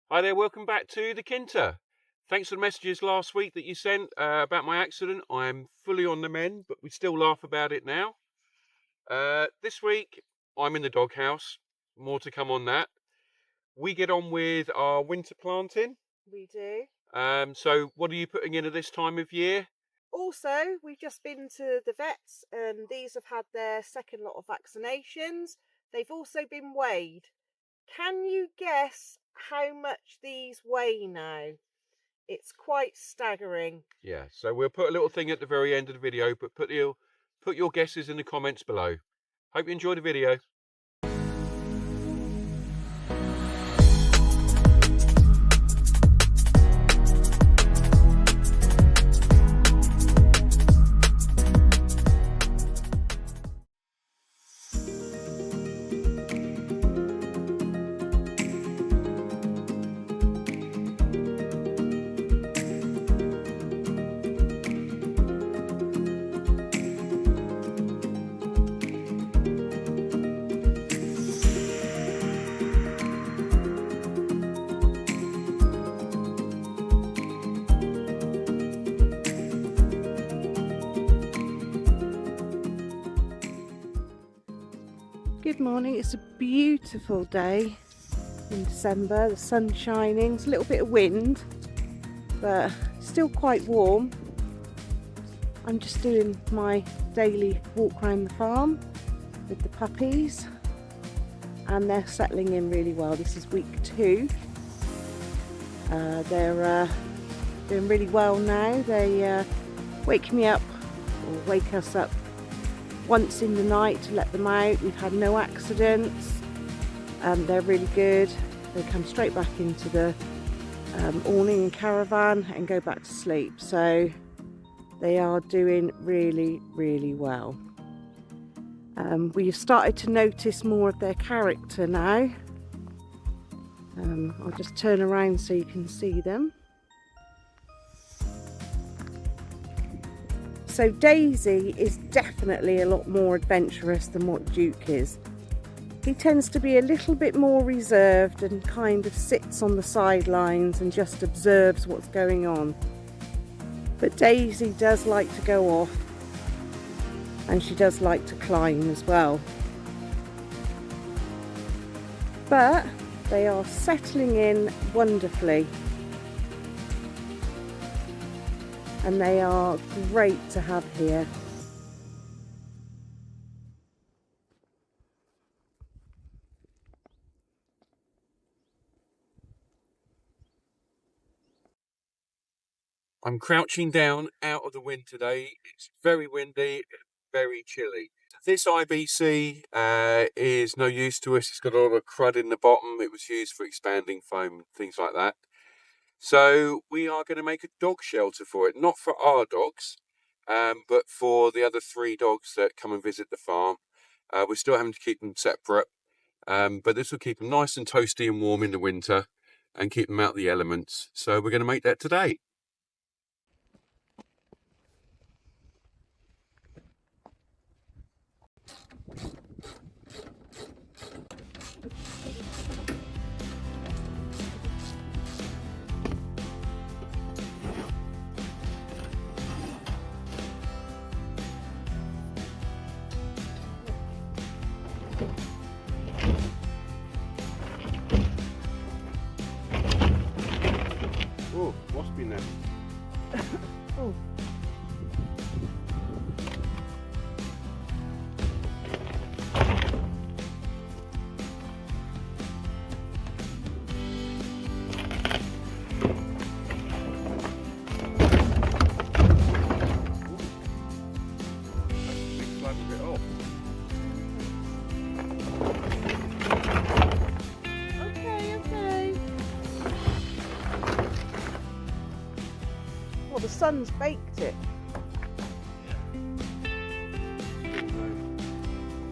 Hi there, welcome back to the Kinter. Thanks for the messages last week that you sent about my accident. I'm fully on the mend, but we still laugh about it now. This week, I'm in the doghouse. More to come on that. We get on with our winter planting. We do. So what are you putting in at this time of year? Also, we've just been to the vets and these have had their second lot of vaccinations. They've also been weighed. Can you guess how much these weigh now? It's quite staggering. Yeah, so we'll put a little thing at the very end of the video, but put your guesses in the comments below. Hope you enjoy the video. Good morning. It's a beautiful day in December. The sun's shining. It's a little bit of wind, but still quite warm. I'm just doing my daily walk around the farm with the puppies and they're settling in really well. This is week 2. They're doing really well now. They wake me up or wake us up once in the night to let them out. We've had no accidents. They're really good. They come straight back into the awning and caravan and go back to sleep. So they are doing really, really well. We've started to notice more of their character now. I'll just turn around so you can see them. So Daisy is definitely a lot more adventurous than what Duke is. He tends to be a little bit more reserved and kind of sits on the sidelines and just observes what's going on. But Daisy does like to go off and she does like to climb as well. But they are settling in wonderfully. And they are great to have here. I'm crouching down out of the wind today. It's very windy, very chilly. This IBC is no use to us. It's got a lot of crud in the bottom. It was used for expanding foam, things like that. So we are going to make a dog shelter for it, not for our dogs, but for the other 3 dogs that come and visit the farm. We're still having to keep them separate, but this will keep them nice and toasty and warm in the winter and keep them out of the elements. So we're going to make that today. Oh, wasp in there. Oh. Well, the sun's baked it.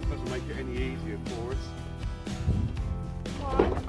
Doesn't make it any easier for us. Why?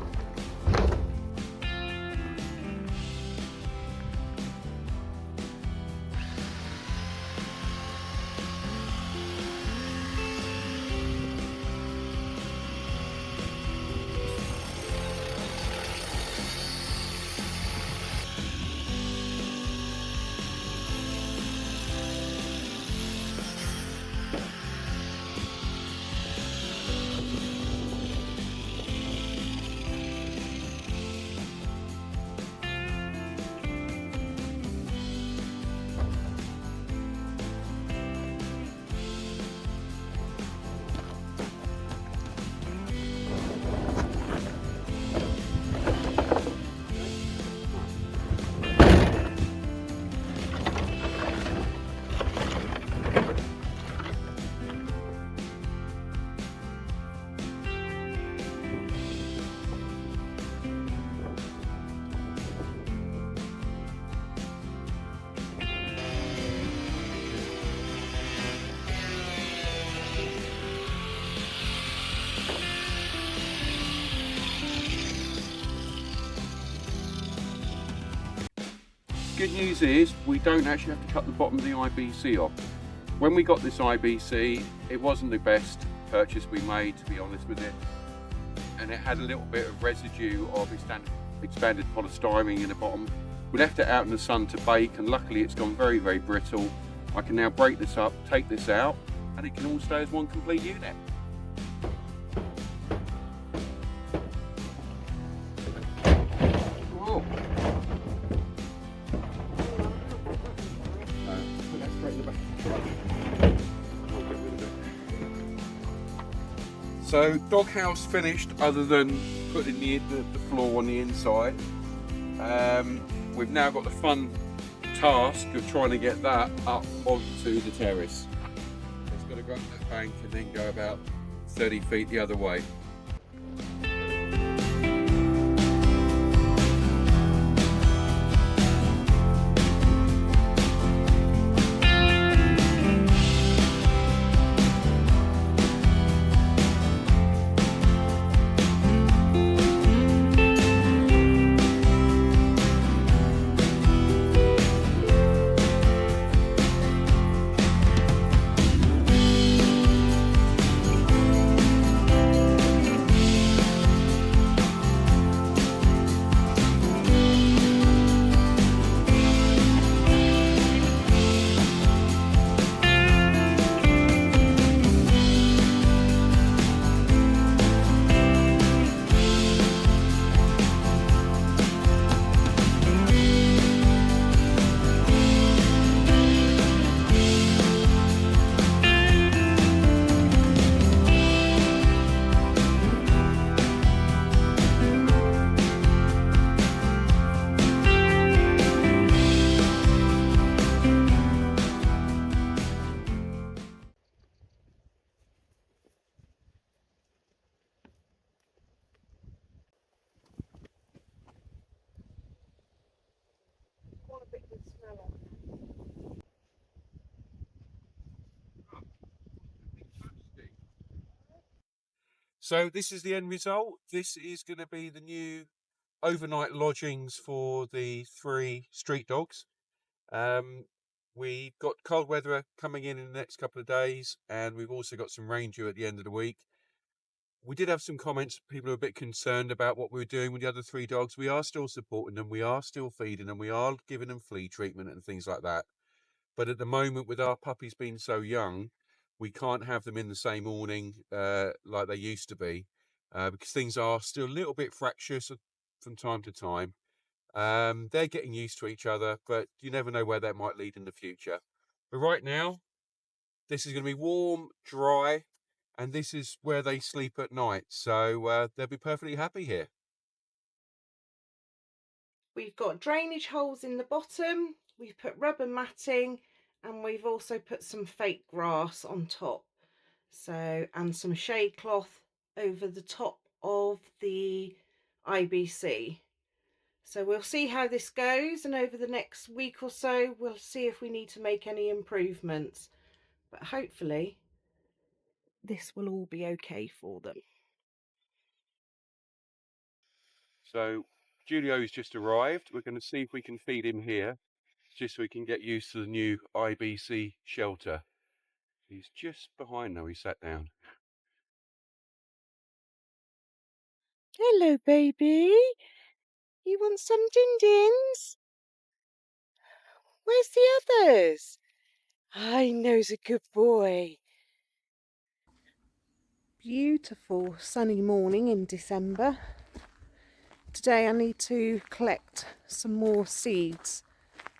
Good news is we don't actually have to cut the bottom of the IBC off. When we got this IBC, it wasn't the best purchase we made, to be honest with it. And it had a little bit of residue of expanded polystyrene in the bottom. We left it out in the sun to bake, and luckily it's gone very, very brittle. I can now break this up, take this out, and it can all stay as one complete unit. Whoa. Let's break the back of the truck. I'll get rid of it. So, doghouse finished, other than putting the floor on the inside. We've now got the fun task of trying to get that up onto the terrace. It's got to go up that bank and then go about 30 feet the other way. So this is the end result. This is going to be the new overnight lodgings for the 3 street dogs. We've got cold weather coming in the next couple of days, and we've also got some rain due at the end of the week. We did have some comments. People are a bit concerned about what we were doing with the other 3 dogs. We are still supporting them. We are still feeding them. We are giving them flea treatment and things like that. But at the moment, with our puppies being so young, we can't have them in the same awning like they used to be, because things are still a little bit fractious from time to time. They're getting used to each other, but you never know where that might lead in the future. But right now, this is going to be warm, dry, and this is where they sleep at night. So they'll be perfectly happy here. We've got drainage holes in the bottom, we've put rubber matting, and we've also put some fake grass on top. So, and some shade cloth over the top of the IBC. So we'll see how this goes, and over the next week or so we'll see if we need to make any improvements, but hopefully this will all be okay for them. So Julio's just arrived. We're going to see if we can feed him here, just so we can get used to the new IBC shelter. He's just behind now. He sat down. Hello, baby. You want some din-dins? Where's the others? I know's a good boy. Beautiful sunny morning in December. Today I need to collect some more seeds.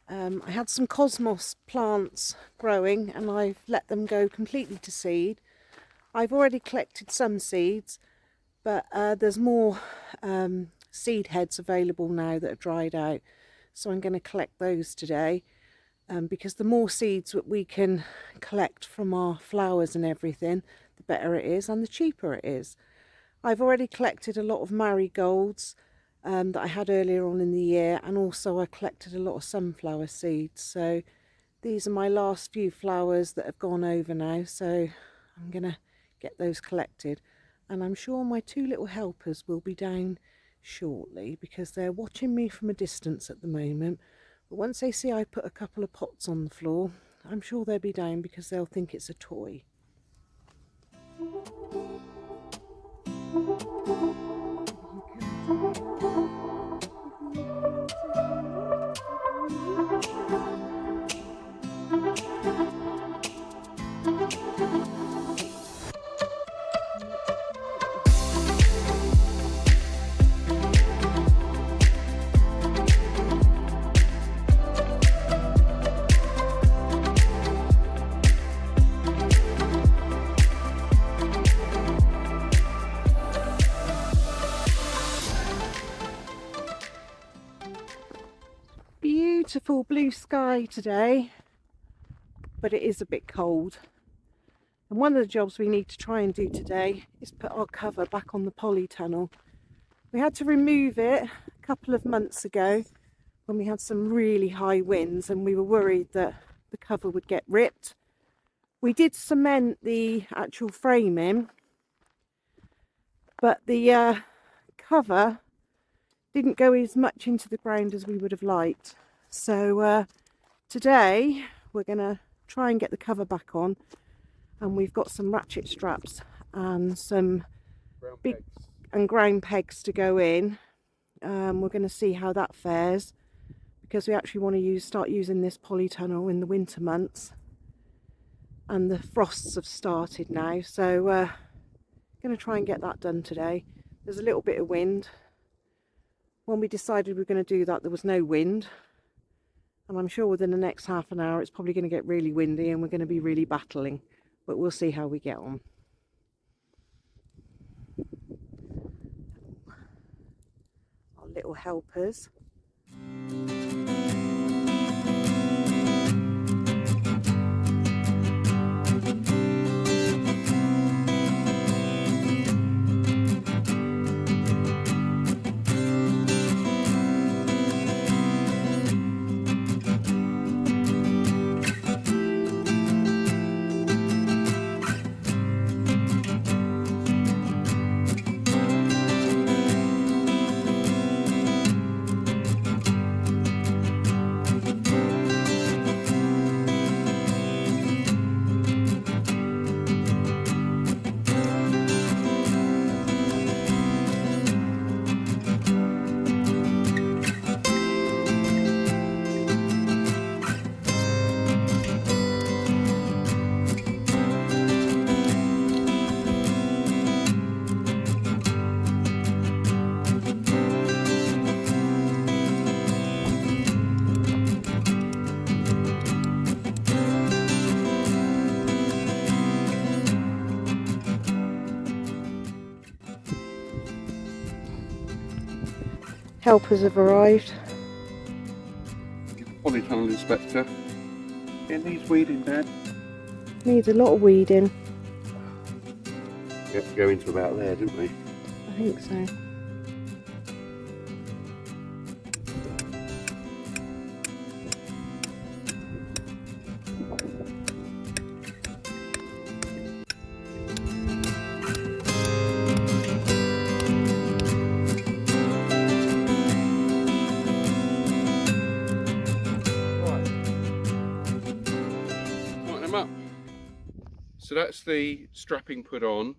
I had some cosmos plants growing and I've let them go completely to seed. I've already collected some seeds, but there's more seed heads available now that are dried out, so I'm going to collect those today, because the more seeds that we can collect from our flowers and everything, the better it is and the cheaper it is. I've already collected a lot of marigolds that I had earlier on in the year, and also I collected a lot of sunflower seeds. So these are my last few flowers that have gone over now, so I'm gonna get those collected, and I'm sure my 2 little helpers will be down shortly because they're watching me from a distance at the moment, but But once they see I put a couple of pots on the floor, I'm sure they'll be down because they'll think it's a toy. Beautiful blue sky today, but it is a bit cold. And one of the jobs we need to try and do today is put our cover back on the polytunnel. We had to remove it a couple of months ago when we had some really high winds and we were worried that the cover would get ripped. We did cement the actual frame in, but the cover didn't go as much into the ground as we would have liked. So today we're going to try and get the cover back on, and we've got some ratchet straps and some big and ground pegs to go in. We're going to see how that fares, because we actually want to start using this polytunnel in the winter months, and the frosts have started now, so going to try and get that done today. There's a little bit of wind. When we decided we were going to do that, there was no wind, and I'm sure within the next half an hour it's probably going to get really windy and we're going to be really battling, but we'll see how we get on. Our little helpers. Helpers have arrived. Polytunnel inspector. It needs weeding, Dad. Needs a lot of weeding. We have to go into about there, didn't we? I think so. So that's the strapping put on.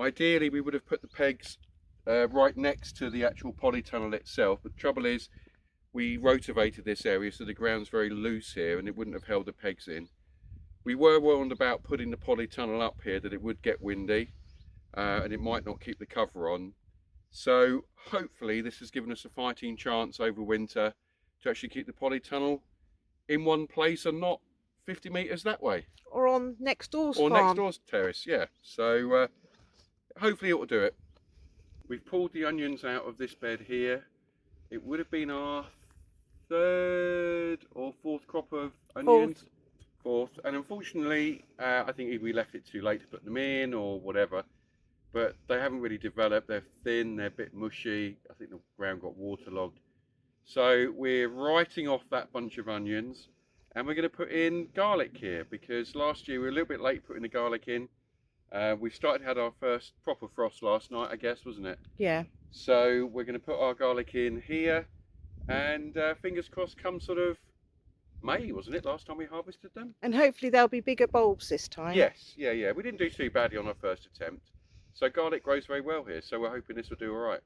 Ideally we would have put the pegs right next to the actual polytunnel itself, but the trouble is we rotavated this area so the ground's very loose here and it wouldn't have held the pegs in. We were warned about putting the polytunnel up here that it would get windy and it might not keep the cover on. So hopefully this has given us a fighting chance over winter to actually keep the polytunnel in one place and not 50 metres that way. Or on next door's or farm. next door's terrace, yeah. So hopefully it will do it. We've pulled the onions out of this bed here. It would have been our third or fourth crop of onions. Fourth. And unfortunately, I think either we left it too late to put them in or whatever, but they haven't really developed. They're thin, they're a bit mushy. I think the ground got waterlogged. So we're writing off that bunch of onions. And we're going to put in garlic here, because last year we were a little bit late putting the garlic in. We had our first proper frost last night, I guess, wasn't it? Yeah. So we're going to put our garlic in here, and fingers crossed come sort of May, wasn't it, last time we harvested them? And hopefully they'll be bigger bulbs this time. Yes, yeah. We didn't do too badly on our first attempt. So garlic grows very well here, so we're hoping this will do all right.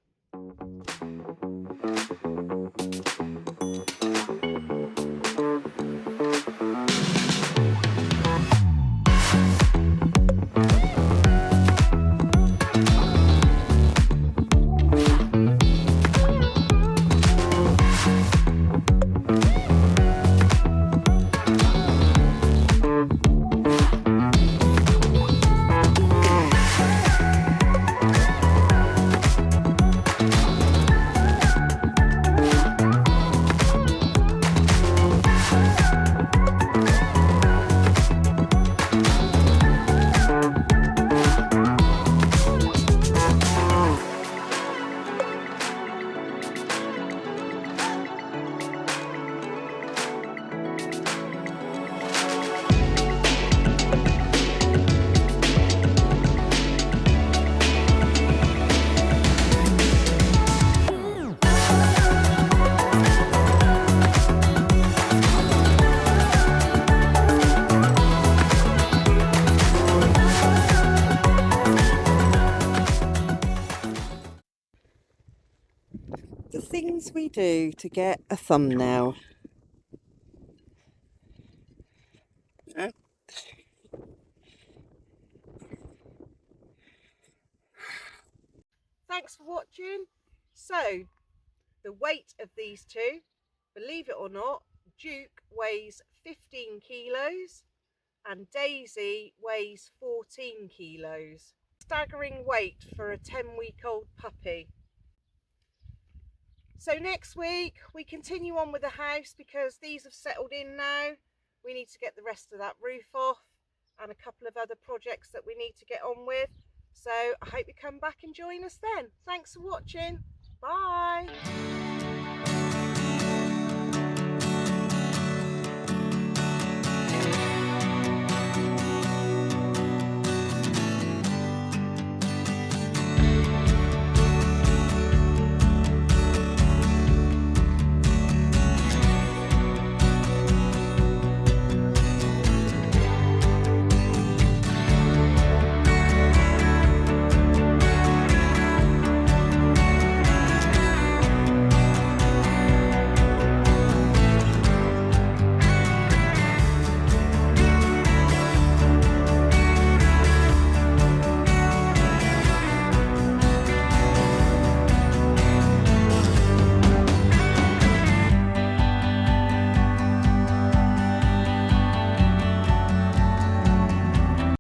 The things we do to get a thumbnail. Yeah. Thanks for watching. So, the weight of these two, believe it or not, Duke weighs 15 kilos and Daisy weighs 14 kilos. Staggering weight for a 10-week-old puppy. So next week we continue on with the house because these have settled in now. We need to get the rest of that roof off and a couple of other projects that we need to get on with. So I hope you come back and join us then. Thanks for watching. Bye.